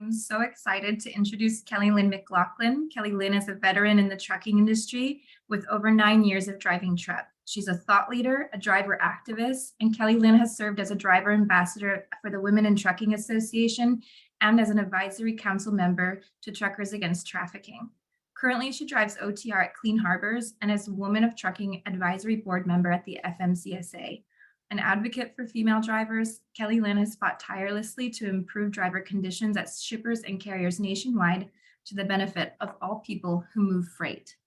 I'm so excited to introduce Kellylyn McLaughlin. Kellylyn is a veteran in the trucking industry with over 9 years of driving truck. She's a thought leader, a driver activist, and Kellylyn has served as a driver ambassador for the Women in Trucking Association and as an advisory council member to Truckers Against Trafficking. Currently, she drives OTR at Clean Harbors and is a Women of Trucking Advisory Board member at the FMCSA. An advocate for female drivers, Kellylyn has fought tirelessly to improve driver conditions at shippers and carriers nationwide to the benefit of all people who move freight.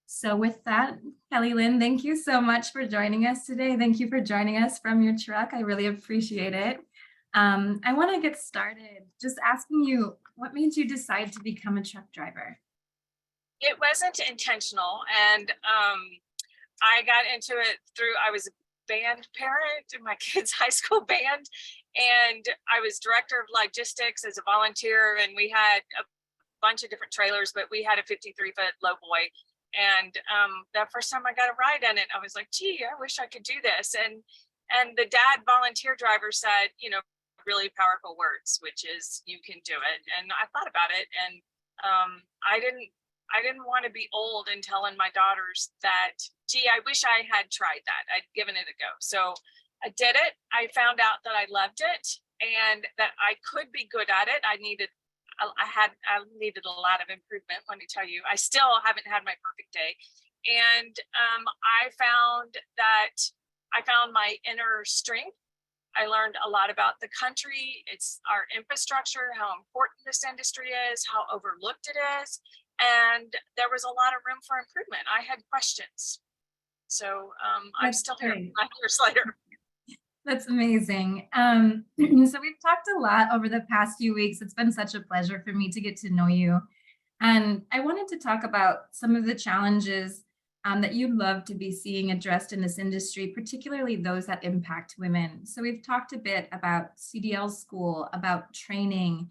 So with that, Kellylyn, thank you so much for joining us today. Thank you for joining us from your truck. I really appreciate it. I want to get started just asking you, what made you decide to become a truck driver? It wasn't intentional, and I got into it I was a band parent in my kids' high school band, and I was director of logistics as a volunteer, and we had a bunch of different trailers, but we had a 53-foot lowboy. And the first time I got a ride in it, I was like, gee, I wish I could do this. And the dad volunteer driver said, really powerful words, which is, you can do it. And I thought about it, and I didn't want to be old and telling my daughters that, gee, I wish I had tried that. I'd given it a go. So I did it. I found out that I loved it and that I could be good at it. I needed a lot of improvement, let me tell you. I still haven't had my perfect day. And I found my inner strength. I learned a lot about the country, our infrastructure, how important this industry is, how overlooked it is. And there was a lot of room for improvement. I had questions. So I'm still here 9 years later. That's amazing. So we've talked a lot over the past few weeks. It's been such a pleasure for me to get to know you. And I wanted to talk about some of the challenges that you'd love to be seeing addressed in this industry, particularly those that impact women. So we've talked a bit about CDL school, about training,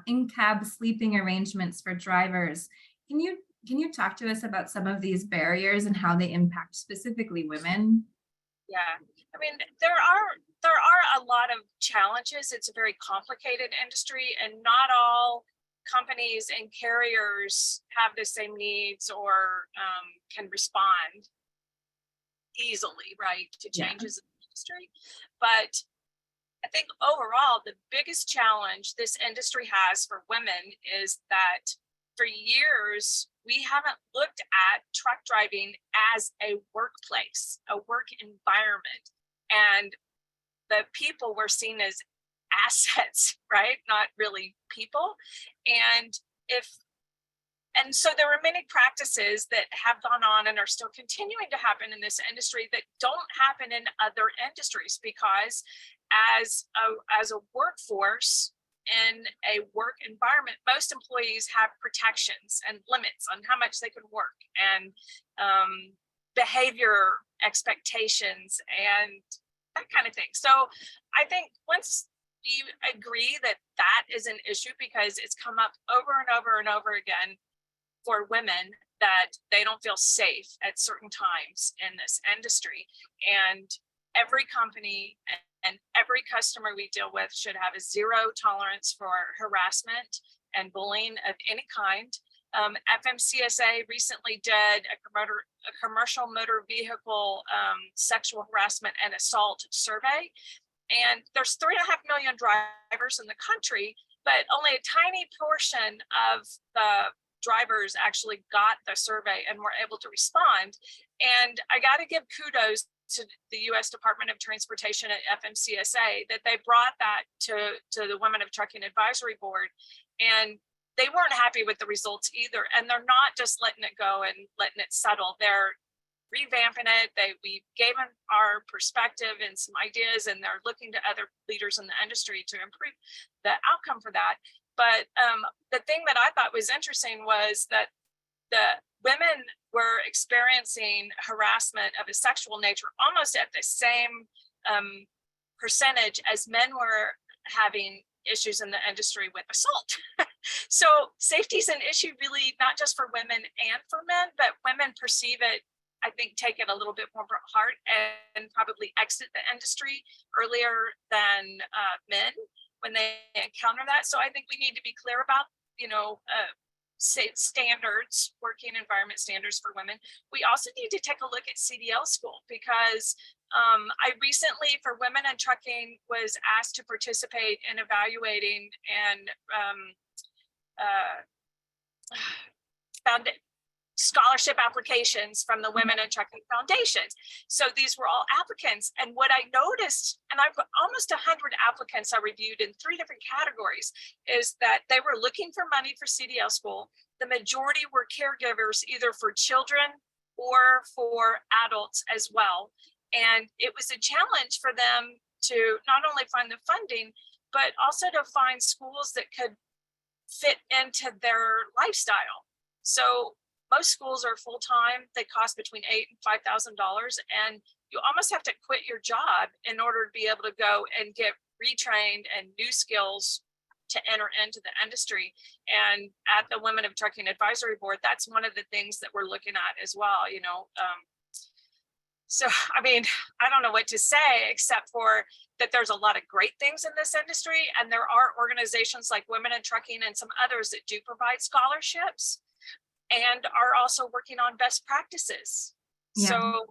in-cab sleeping arrangements for drivers. Can you talk to us about some of these barriers and how they impact specifically women? Yeah, I mean, there are a lot of challenges. It's a very complicated industry, and not all companies and carriers have the same needs or can respond easily, right, to changes in the industry. But I think overall, the biggest challenge this industry has for women is that for years, we haven't looked at truck driving as a workplace, a work environment. And the people were seen as assets, right? Not really people. And so there were many practices that have gone on and are still continuing to happen in this industry that don't happen in other industries, because as a workforce in a work environment, most employees have protections and limits on how much they can work, and behavior expectations and that kind of thing. So I think once you agree that that is an issue, because it's come up over and over and over again for women, that they don't feel safe at certain times in this industry. And every company and every customer we deal with should have a zero tolerance for harassment and bullying of any kind. FMCSA recently did a commercial motor vehicle sexual harassment and assault survey. And there's 3.5 million drivers in the country, but only a tiny portion of the drivers actually got the survey and were able to respond. And I got to give kudos to the U.S. Department of Transportation at FMCSA that they brought that to the Women of Trucking Advisory Board. And they weren't happy with the results either. And they're not just letting it go and letting it settle. They're revamping it. We gave them our perspective and some ideas, and they're looking to other leaders in the industry to improve the outcome for that. But the thing that I thought was interesting was that the women were experiencing harassment of a sexual nature almost at the same percentage as men were having issues in the industry with assault. So safety is an issue, really, not just for women and for men, but women perceive it, I think, take it a little bit more to heart and probably exit the industry earlier than men, when they encounter that. So I think we need to be clear about, standards, working environment standards for women. We also need to take a look at CDL school, because I recently, for Women in Trucking, was asked to participate in evaluating and found scholarship applications from the Women in Trucking Foundation. So these were all applicants. And what I noticed, and I've got almost 100 applicants I reviewed in 3 different categories, is that they were looking for money for CDL school. The majority were caregivers, either for children or for adults as well. And it was a challenge for them to not only find the funding, but also to find schools that could fit into their lifestyle. So most schools are full-time. They cost between $8,000 and $5,000, and you almost have to quit your job in order to be able to go and get retrained and new skills to enter into the industry. And at the Women of Trucking Advisory Board, that's one of the things that we're looking at as well. So, I mean, I don't know what to say except for that there's a lot of great things in this industry, and there are organizations like Women in Trucking and some others that do provide scholarships and are also working on best practices. Yeah. So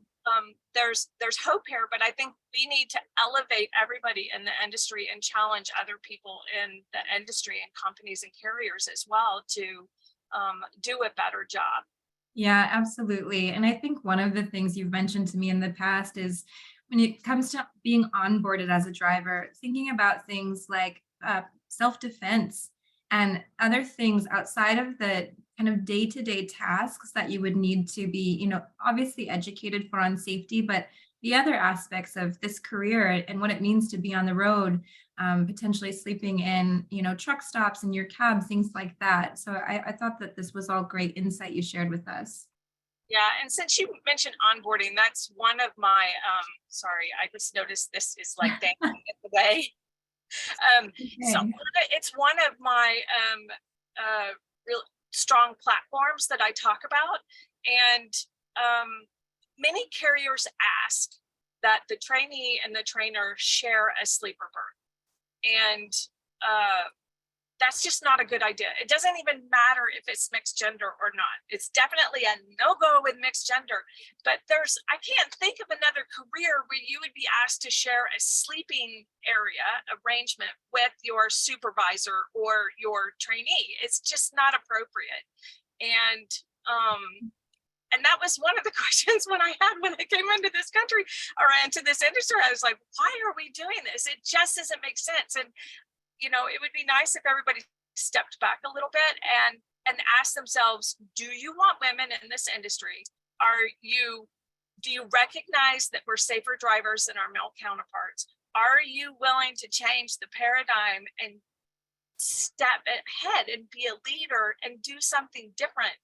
there's hope here, but I think we need to elevate everybody in the industry and challenge other people in the industry and companies and carriers as well to do a better job. Yeah, absolutely. And I think one of the things you've mentioned to me in the past is when it comes to being onboarded as a driver, thinking about things like self-defense and other things outside of the kind of day-to-day tasks that you would need to be, obviously educated for on safety, but the other aspects of this career and what it means to be on the road, potentially sleeping in, truck stops and your cab, things like that. So I thought that this was all great insight you shared with us. Yeah, and since you mentioned onboarding, that's one of my, sorry, I just noticed this is like dangling in the way. So Okay. it's one of my real strong platforms that I talk about. And many carriers ask that the trainee and the trainer share a sleeper berth. And that's just not a good idea. It doesn't even matter if it's mixed gender or not. It's definitely a no-go with mixed gender. But I can't think of another career where you would be asked to share a sleeping area arrangement with your supervisor or your trainee. It's just not appropriate. And that was one of the questions when I came into this country or into this industry. I was like, why are we doing this? It just doesn't make sense. And it would be nice if everybody stepped back a little bit and asked themselves, do you want women in this industry? Do you recognize that we're safer drivers than our male counterparts? Are you willing to change the paradigm and step ahead and be a leader and do something different?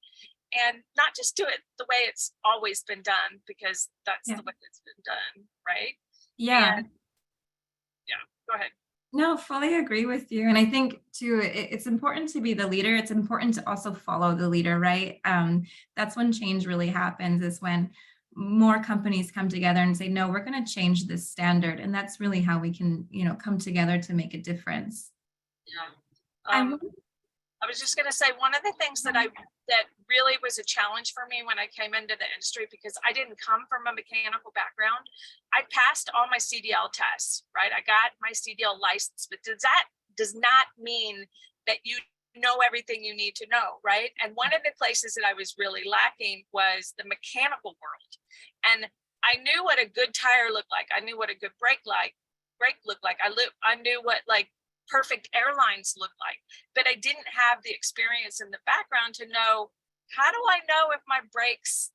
And not just do it the way it's always been done, because that's the way it's been done, right? Yeah. And, yeah, go ahead. No, fully agree with you. And I think too, it's important to be the leader. It's important to also follow the leader, right? That's when change really happens, is when more companies come together and say, no, we're going to change this standard. And that's really how we can, come together to make a difference. Yeah. I I was just going to say, one of the things that really was a challenge for me when I came into the industry, because I didn't come from a mechanical background. I passed all my CDL tests, right? I got my CDL license, but that does not mean that you know everything you need to know, right? And one of the places that I was really lacking was the mechanical world. And I knew what a good tire looked like. I knew what a good brake looked like. I knew what perfect airlines look like, but I didn't have the experience in the background to know, how do I know if my brakes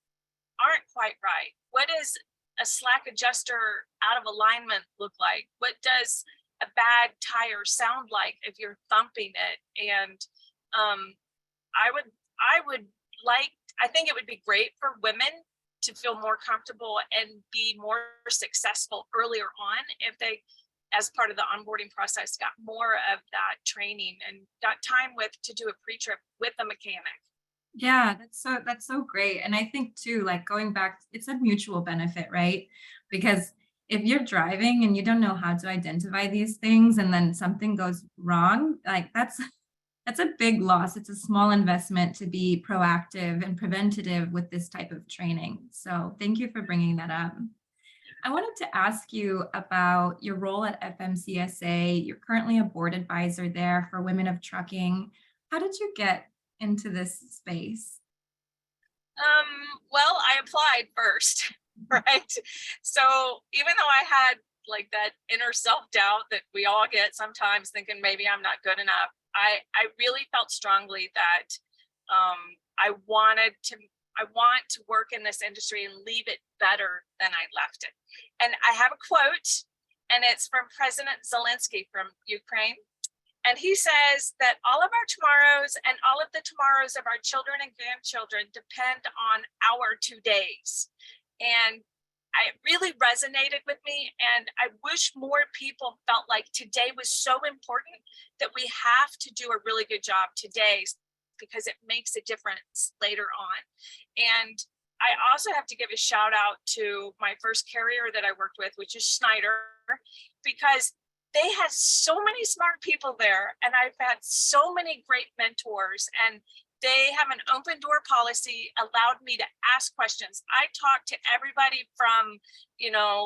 aren't quite right? What does a slack adjuster out of alignment look like? What does a bad tire sound like if you're thumping it? And I think it would be great for women to feel more comfortable and be more successful earlier on if they, as part of the onboarding process, got more of that training and got time to do a pre-trip with a mechanic. Yeah, that's so great. And I think too, like going back, it's a mutual benefit, right? Because if you're driving and you don't know how to identify these things and then something goes wrong, like that's a big loss. It's a small investment to be proactive and preventative with this type of training. So thank you for bringing that up. I wanted to ask you about your role at FMCSA. You're currently a board advisor there for women of trucking. How did you get into this space? Well, I applied first, right? So even though I had like that inner self-doubt that we all get sometimes thinking maybe I'm not good enough, I really felt strongly that I wanted to I want to work in this industry and leave it better than I left it. And I have a quote, and it's from President Zelensky from Ukraine. And he says that all of our tomorrows and all of the tomorrows of our children and grandchildren depend on our todays. And it really resonated with me. And I wish more people felt like today was so important that we have to do a really good job today because it makes a difference later on. And I also have to give a shout out to my first carrier that I worked with, which is Schneider, because they had so many smart people there, and I've had so many great mentors, and they have an open door policy, allowed me to ask questions. I talked to everybody from,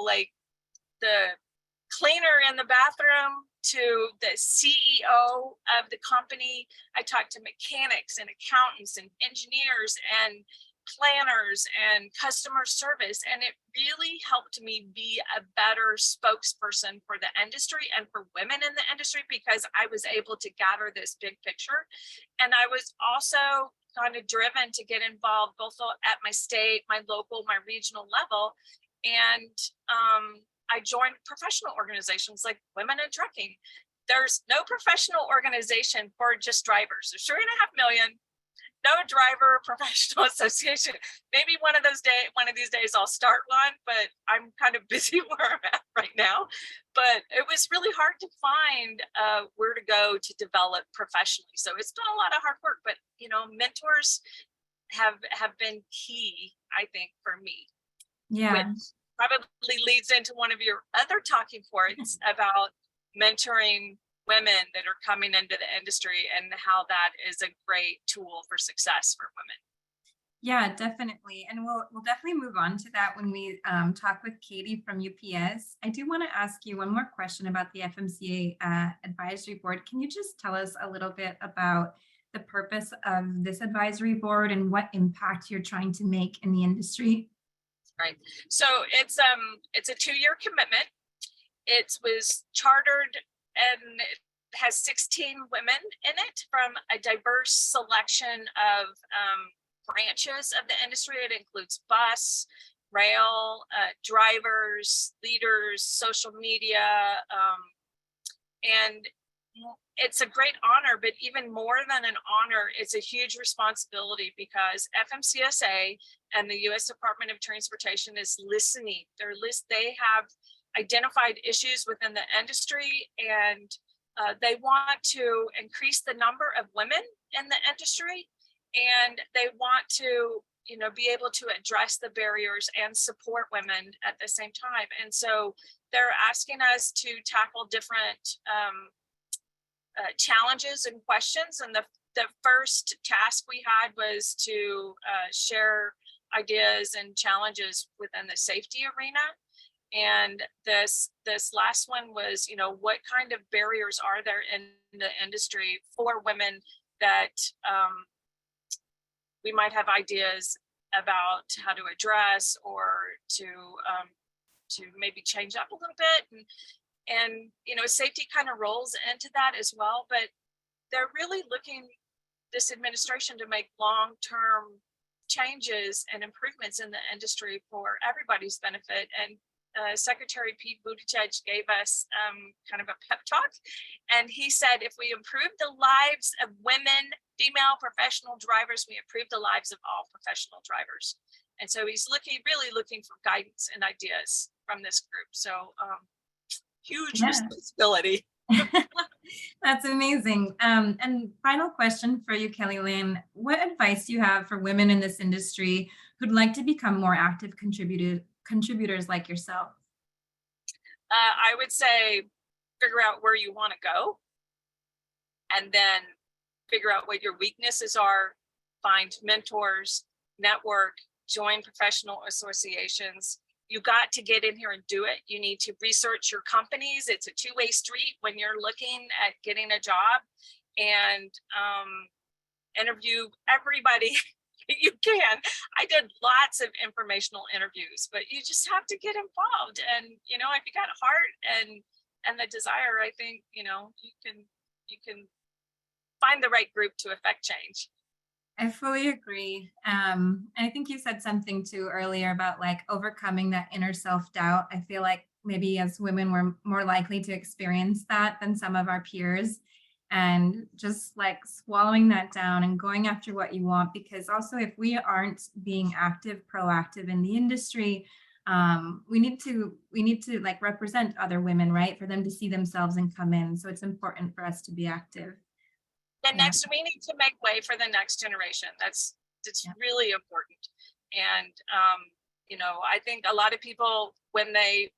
like the cleaner in the bathroom to the CEO of the company. I talked to mechanics and accountants and engineers and planners and customer service, and it really helped me be a better spokesperson for the industry and for women in the industry because I was able to gather this big picture. And I was also kind of driven to get involved both at my state, my local, my regional level. And I joined professional organizations like Women in Trucking. There's no professional organization for just drivers. There's 3.5 million. No driver professional association. Maybe one of these days I'll start one, but I'm kind of busy where I'm at right now. But it was really hard to find where to go to develop professionally. So it's been a lot of hard work, but mentors have been key, I think, for me. Yeah. Which probably leads into one of your other talking points about mentoring women that are coming into the industry and how that is a great tool for success for women. Yeah, definitely. And we'll definitely move on to that when we talk with Katie from UPS. I do want to ask you one more question about the FMCA advisory board. Can you just tell us a little bit about the purpose of this advisory board and what impact you're trying to make in the industry? Right. So it's a 2-year commitment. It was chartered and it has 16 women in it from a diverse selection of branches of the industry. It includes bus, rail, drivers, leaders, social media, and it's a great honor, but even more than an honor, it's a huge responsibility because FMCSA and the U.S. Department of Transportation is listening. They have identified issues within the industry, and they want to increase the number of women in the industry, and they want to be able to address the barriers and support women at the same time. And so they're asking us to tackle different challenges and questions. And the first task we had was to share ideas and challenges within the safety arena. And this last one was, what kind of barriers are there in the industry for women that we might have ideas about how to address or to maybe change up a little bit. And safety kind of rolls into that as well, but they're really looking, this administration, to make long-term changes and improvements in the industry for everybody's benefit. And Secretary Pete Buttigieg gave us kind of a pep talk, and he said, if we improve the lives of women, female professional drivers, we improve the lives of all professional drivers. And so he's really looking for guidance and ideas from this group. So huge responsibility. That's amazing. And final question for you, Kellylyn. What advice do you have for women in this industry who'd like to become more active contributors like yourself? I would say figure out where you want to go, and then figure out what your weaknesses are, find mentors, network, join professional associations. You got to get in here and do it. You need to research your companies. It's a two-way street when you're looking at getting a job, and interview everybody you can. I did lots of informational interviews, but you just have to get involved. And if you got heart and the desire, I think you can find the right group to affect change. I fully agree. And I think you said something too earlier about like overcoming that inner self-doubt. I feel like maybe as women, we're more likely to experience that than some of our peers. And just like swallowing that down and going after what you want, because also if we aren't being active, proactive in the industry, we need to like represent other women, right? For them to see themselves and come in. So it's important for us to be active. Yeah. We need to make way for the next generation. It's Yeah. really important. And I think a lot of people, when they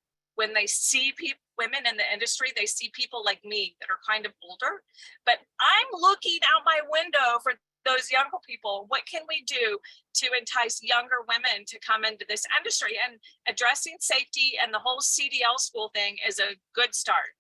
see women in the industry, they see people like me that are kind of older, but I'm looking out my window for those younger people. What can we do to entice younger women to come into this industry? And addressing safety and the whole CDL school thing is a good start.